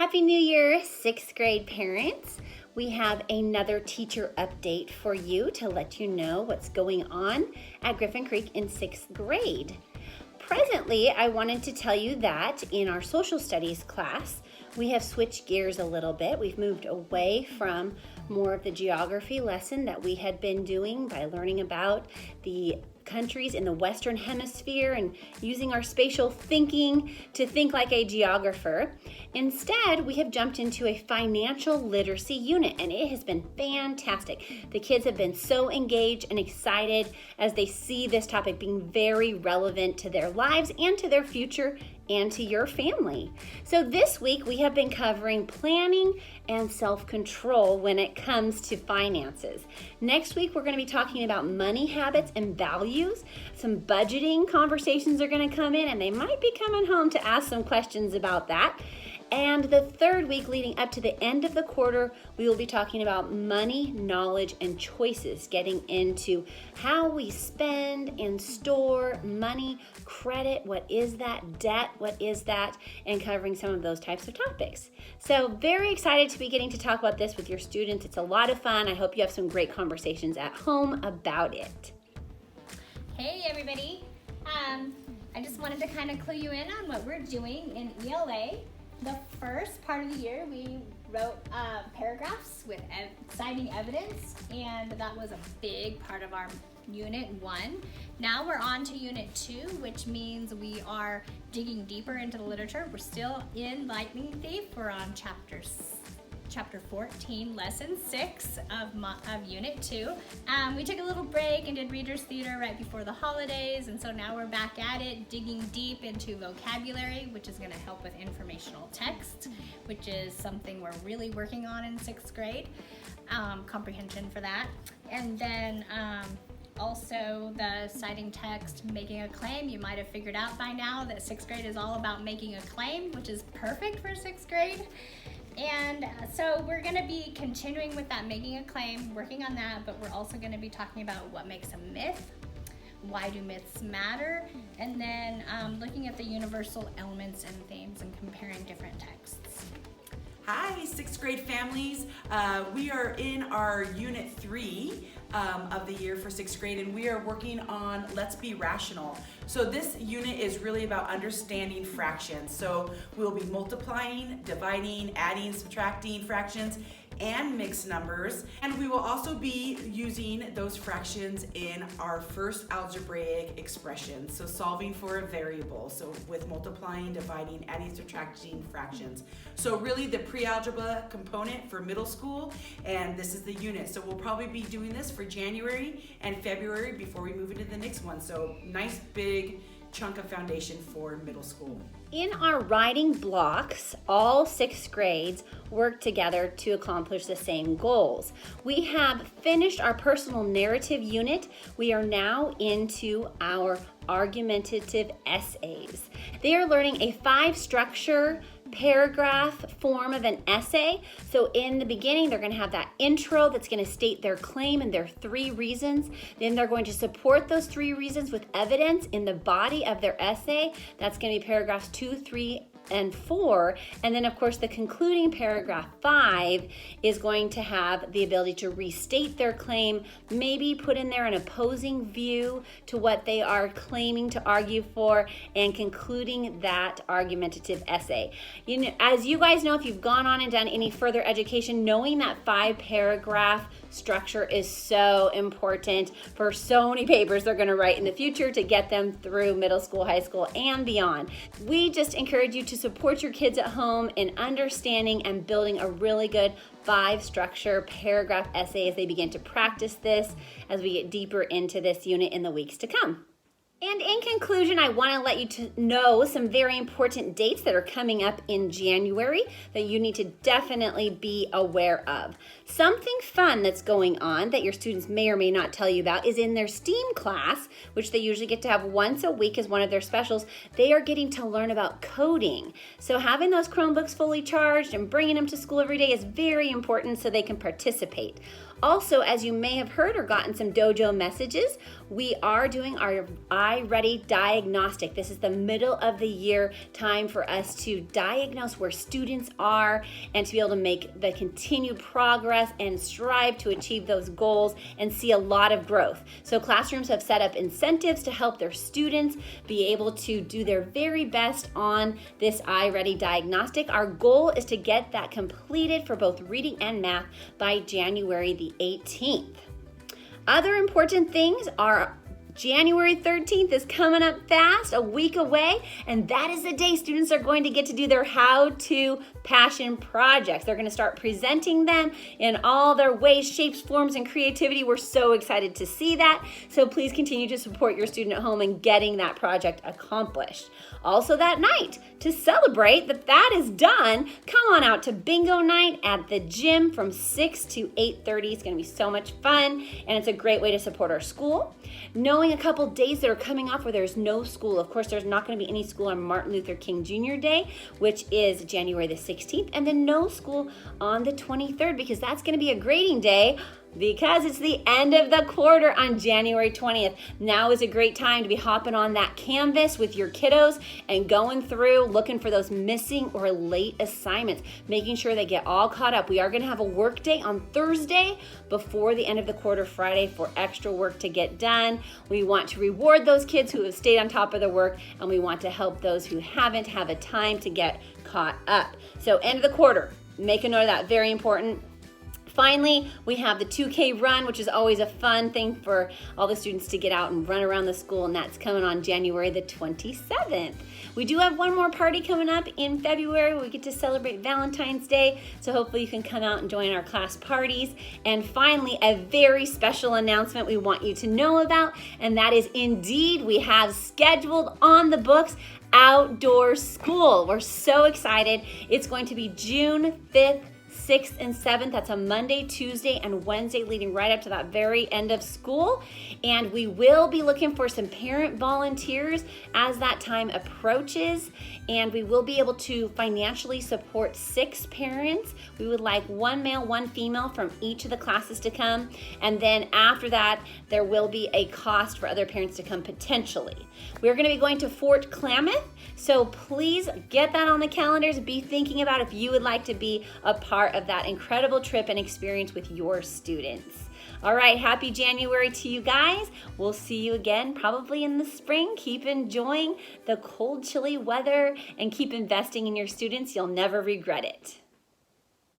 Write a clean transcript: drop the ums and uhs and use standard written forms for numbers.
Happy New Year, 6th grade parents. We have another teacher update for you to let you know what's going on at Griffin Creek in 6th grade. Presently, I wanted to tell you that in our social studies class, we have switched gears a little bit. We've moved away from more of the geography lesson that we had been doing by learning about the countries in the Western Hemisphere and using our spatial thinking to think like a geographer. Instead, we have jumped into a financial literacy unit, and it has been fantastic. The kids have been so engaged and excited as they see this topic being very relevant to their lives and to their future and to your family. So this week we have been covering planning and self-control when it comes to finances. Next week we're going to be talking about money habits and values. Some budgeting conversations are going to come in, and they might be coming home to ask some questions about that. And the third week leading up to the end of the quarter, we will be talking about money, knowledge, and choices, getting into how we spend and store money, credit, what is that, debt, what is that, and covering some of those types of topics. So very excited to be getting to talk about this with your students. It's a lot of fun. I hope you have some great conversations at home about it. Hey everybody. I just wanted to kind of clue you in on what we're doing in ELA. The first part of the year, we wrote paragraphs with citing evidence, and that was a big part of our Unit 1. Now we're on to Unit 2, which means we are digging deeper into the literature. We're still in Lightning Thief. We're on Chapter 14, Lesson 6 of Unit 2. We took a little break and did Reader's Theater right before the holidays, and so now we're back at it, digging deep into vocabulary, which is going to help with informational text, which is something we're really working on in 6th grade, comprehension for that. And then also the citing text, making a claim. You might have figured out by now that 6th grade is all about making a claim, which is perfect for 6th grade. And so we're going to be continuing with that, making a claim, working on that, but we're also going to be talking about what makes a myth, why do myths matter, and then looking at the universal elements and themes and comparing different texts. Hi, 6th grade families. We are in our Unit 3 of the year for 6th grade, and we are working on Let's Be Rational. So this unit is really about understanding fractions. So we'll be multiplying, dividing, adding, subtracting fractions, and mixed numbers. And we will also be using those fractions in our first algebraic expressions. So solving for a variable. So with multiplying, dividing, adding, subtracting fractions. So really the pre-algebra component for middle school, and this is the unit. So we'll probably be doing this for January and February before we move into the next one. So nice big chunk of foundation for middle school. In our writing blocks, all 6th grades work together to accomplish the same goals. We have finished our personal narrative unit. We are now into our argumentative essays. They are learning a 5-structure paragraph form of an essay. So in the beginning, they're going to have that intro that's going to state their claim and their 3 reasons. Then they're going to support those 3 reasons with evidence in the body of their essay. That's going to be paragraphs 2, 3, and 4. And then of course the concluding paragraph 5 is going to have the ability to restate their claim, maybe put in there an opposing view to what they are claiming to argue for, and concluding that argumentative essay. You know, as you guys know, if you've gone on and done any further education, knowing that 5-paragraph structure is so important for so many papers they're going to write in the future to get them through middle school, high school, and beyond. We just encourage you to support your kids at home in understanding and building a really good 5-structure paragraph essay as they begin to practice this as we get deeper into this unit in the weeks to come. And in conclusion, I want to let you know some very important dates that are coming up in January that you need to definitely be aware of. Something fun that's going on that your students may or may not tell you about is in their STEAM class, which they usually get to have once a week as one of their specials. They are getting to learn about coding. So having those Chromebooks fully charged and bringing them to school every day is very important so they can participate. Also, as you may have heard or gotten some dojo messages, we are doing our iReady diagnostic. This is the middle of the year time for us to diagnose where students are and to be able to make the continued progress and strive to achieve those goals and see a lot of growth. So classrooms have set up incentives to help their students be able to do their very best on this iReady diagnostic. Our goal is to get that completed for both reading and math by January the 18th. Other important things are January 13th is coming up fast, a week away, and that is the day students are going to get to do their how-to passion projects. They're going to start presenting them in all their ways, shapes, forms, and creativity. We're so excited to see that. So please continue to support your student at home in getting that project accomplished. Also that night, to celebrate that is done, come on out to bingo night at the gym from 6 to 8:30. It's going to be so much fun, and it's a great way to support our school. Knowing a couple days that are coming up where there's no school. Of course, there's not going to be any school on Martin Luther King Jr. Day, which is January the 16th, and then no school on the 23rd because that's going to be a grading day because it's the end of the quarter on January 20th. Now is a great time to be hopping on that Canvas with your kiddos and going through looking for those missing or late assignments, making sure they get all caught up. We are going to have a work day on Thursday before the end of the quarter Friday for extra work to get done. We want to reward those kids who have stayed on top of their work, and we want to help those who haven't have a time to get caught up. So end of the quarter, make a note of that, very important. Finally, we have the 2K run, which is always a fun thing for all the students to get out and run around the school, and that's coming on January the 27th. We do have one more party coming up in February where we get to celebrate Valentine's Day, so hopefully you can come out and join our class parties. And finally, a very special announcement we want you to know about, and that is indeed we have scheduled on the books Outdoor School. We're so excited. It's going to be June 5th, 6th and 7th. That's a Monday, Tuesday, and Wednesday leading right up to that very end of school. And we will be looking for some parent volunteers as that time approaches. And we will be able to financially support 6 parents. We would like 1 male, 1 female from each of the classes to come. And then after that, there will be a cost for other parents to come potentially. We're going to be going to Fort Klamath. So please get that on the calendars. Be thinking about if you would like to be a part of that incredible trip and experience with your students. All right, happy January to you guys. We'll see you again probably in the spring. Keep enjoying the cold, chilly weather and keep investing in your students. You'll never regret it.